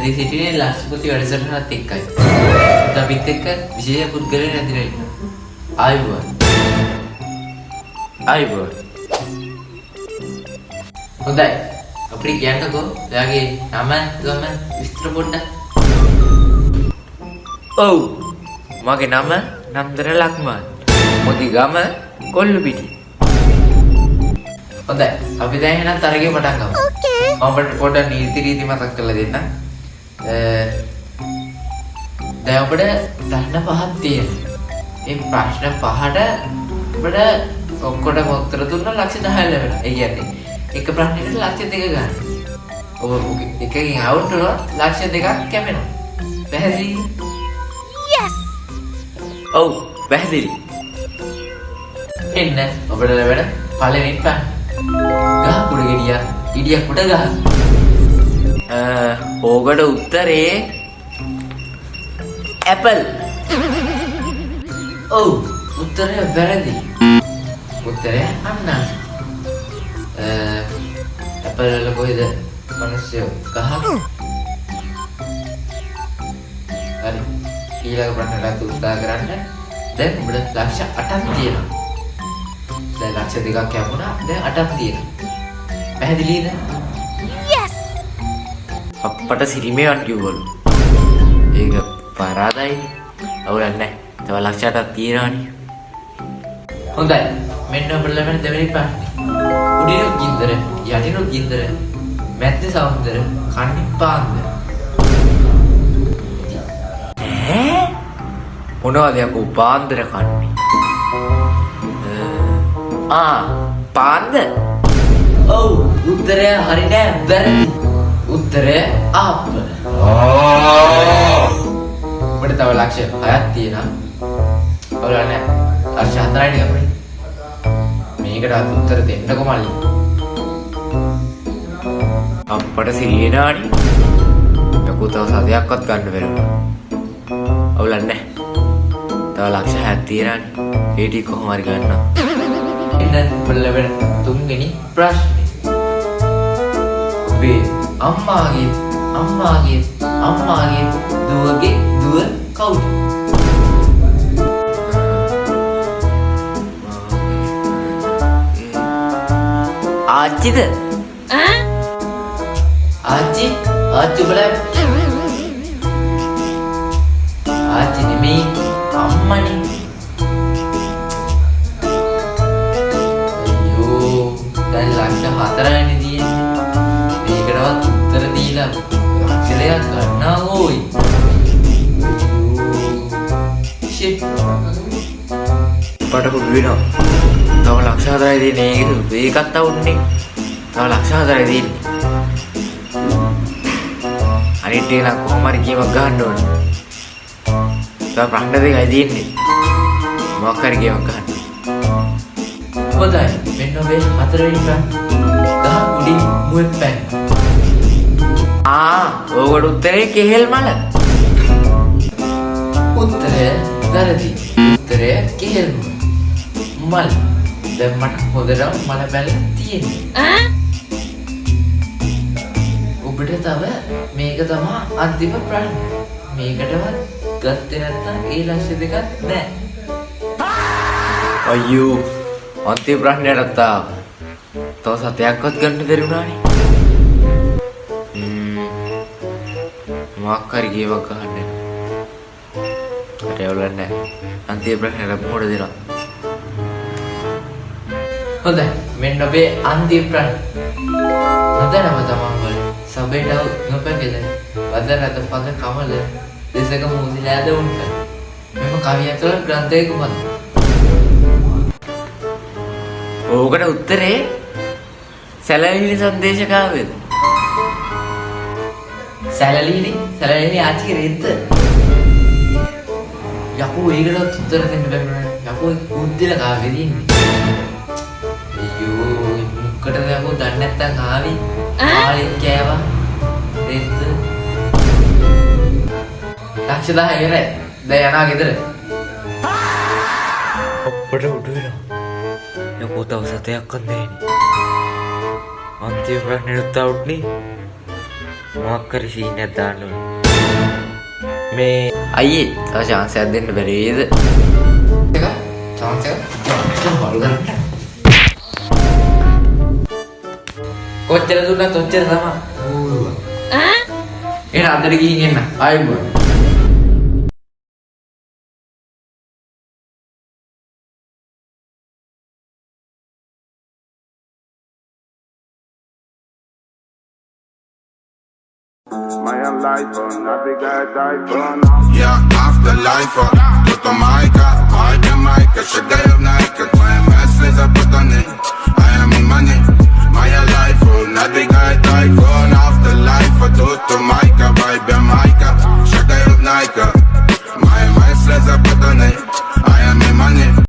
රැඳී සිටින්නේ ලක්ෂපති වැඩසටහනත් එක්කයි. අපිත් එක්ක විශේෂ පුද්ගලයන් ඇතිලා ඉන්නවා. ආයුබෝවන්. හොඳයි. අපිට කියන්නකෝ එයාගේ නම ගම විස්තර පොඩ්ඩක්. ඔව්. මගේ නම නන්දර ලක්මාන්. මොදි ගම කොල්ලුපිටි. හොඳයි. අපි දැන් එහෙනම් තරගේ පටන් ගමු. මම ඔබට පොඩ්ඩක් නීති රීති මතක් කරලා දෙන්නම්. දැන් ඔබට ප්‍රශ්න පහක් තියෙනවා. මේ ප්‍රශ්න පහට ඔබට ඔක්කොටම උත්තර දුන්නා ලක්ෂ 10 ලැබෙනවා. ඒ කියන්නේ එක ප්‍රශ්නෙකට ලක්ෂ 2 ගන්න. ඔබ එකකින් අවුට් වුණොත් ලක්ෂ 2ක් කැපෙනවා. පැහැදිලිද? Yes. ඔව් පැහැදිලි. එන්න ඔබට ලැබෙන පළවෙනි ප්‍රශ්න. ගහ කුඩ ගෙඩියා ගෙඩියක් උඩ ගහ. ඕකට උත්තරේ ඇපල්. ඔව් උත්තරය වැරදි. උත්තරය අන්නාසි. ඇපල් වල කොහෙද මිනිස්සු ගහ? හරි. ඊළඟ ප්‍රශ්නට උත්තර කරන්න. දැන් ඔබට ලක්ෂ 8ක් තියෙනවා. දැන් ලක්ෂ 2ක් යමුණා. දැන් 8ක් තියෙනවා. පැහැදිලිද? Yes. අප්පට සිරිමේවත් කිව්වලු. ඒක පරාදයි. අවුලක් නැහැ. තව ලක්ෂ 8ක් තියෙනවානේ. හොඳයි. මෙන්න ඔබට ලැබෙන දෙවෙනි ප්‍රශ්නේ. උඩිනුත් ගින්දර, යටිනුත් ගින්දර, මැද්දේ සමුද්‍ර, කන්නේ පාන්දර. මොනවද යකෝ පාන්දර කන්නේ? පාන්ද? ඔව් උත්තරය හරි නෑ වැරදි. උත්තරය ආප්පල. ඔබට තව ලක්ෂ 6ක් තියෙනවා. ඔයාලා නෑ. ලක්ෂ 4යි අපේ. මේකට උත්තර දෙන්නකො මල්ලි. අප්පට සිරියනානි. යකෝ තව සතයක්වත් ගන්න බැරුණා. ඔයාලා නෑ. තව ලක්ෂ 6ක් තියෙනවානේ. ඒ ටික කොහොම හරි ගන්නවා. දැන් බලන්න තුන්වෙනි ප්‍රශ්නේ. ඔබේ අම්මාගේ දුවගේ දුව කවුද? ආච්චිද? ආච්චි බලන්න. ආච්චි නෙමෙයි අම්මනේ. ලක්ෂ 4යිනේ තියෙන්නේ. මේකටවත් උත්තර දීලා ලක්ෂයක් ගන්නවා ඕයි. ෂිට්. පඩ කුඩු වෙනවා. තව ලක්ෂ 4යි තියෙන්නේ. ඒකත් අවුන්නේ. තව ලක්ෂ 4යි තියෙන්නේ. අනිත් ටික නම් කොහොම හරි ගේමක් ගන්න ඕනේ. තව ප්‍රශ්න දෙකයි තියෙන්නේ. මොකක් හරි ගේමක් ගන්න. හොඳයි. මෙන්න ඔබේ හතරවෙනි ප්‍රශ්න. ගහ උඩින් මුවෙක් පැන්න. ඕකට උත්තරේ කෙහෙල් මල. උත්තරය වැරදි. උත්තරය කෙහෙල් මල. දැන් මට හොඳටම මල බැල තියෙන්නේ. ඔබට තව මේක තමයි අන්තිම ප්‍රශ්න. මේකටවත් ගත්තේ නැත්නම් ඒ ලක්ෂ 2ක් නැහැ. අයියෝ අන්තිම ප්‍රශ්නයටත් ආවා. තව සතයක්වත් ගන්න බැරි වුණානේ. මොකක් හරි ගේමක් ගහන්න. හරි අවුලක් නැහැ. අන්තිම ප්‍රශ්නයට මොකද දෙනවා? හොඳයි. මෙන්න ඔබේ අන්තිම ප්‍රශ්න. නදනම තමන්වල සබේටව නොපැකෙද. වදරත පද කමල දෙසක මුසිලාද උන්ට. මෙම කවිය ඇතුළත් ග්‍රන්ථයේ කුමක්ද? ඕකට උත්තරේ සැලලිලි සංදේශකාවේද? සැලලිලි ආච්චිගේ රෙද්ද? යකෝ ඒකට උත්තර දෙන්න බැහැ. යකෝ උද්දල කාවේද ඉන්නේ? අයියෝ මුක්කටද යකෝ දන්නේ නැත්තම් ආවි. ආලෙත් කෑවා. රෙද්ද. ලක්ෂ 10 ඉවරයි. දැන් යනවා ගෙදර. අප්පට උඩ වෙනවා. යකෝ තව සතයක්වත් නැහැනේ. අන්තිම ප්‍රශ්නෙට අවුට් නේ. මොකක් කර සීන් එකක් දාන්න ඕනේ. මේ අයියේ තව chance එකක් දෙන්න බැරි වේද? එක chance එක හොල් ගන්න. කොච්චර දුන්නත් ඔච්චර තමයි. එහෙනම් අතට ගිහින් එන්න. ආයෙත් My life, navigate iPhone. Yeah, afterlife, tutto Maica, Maica, shagay of Nike, my message I put on it, I am in money. My life, navigate iPhone, afterlife, tutto Maica, vibe Maica.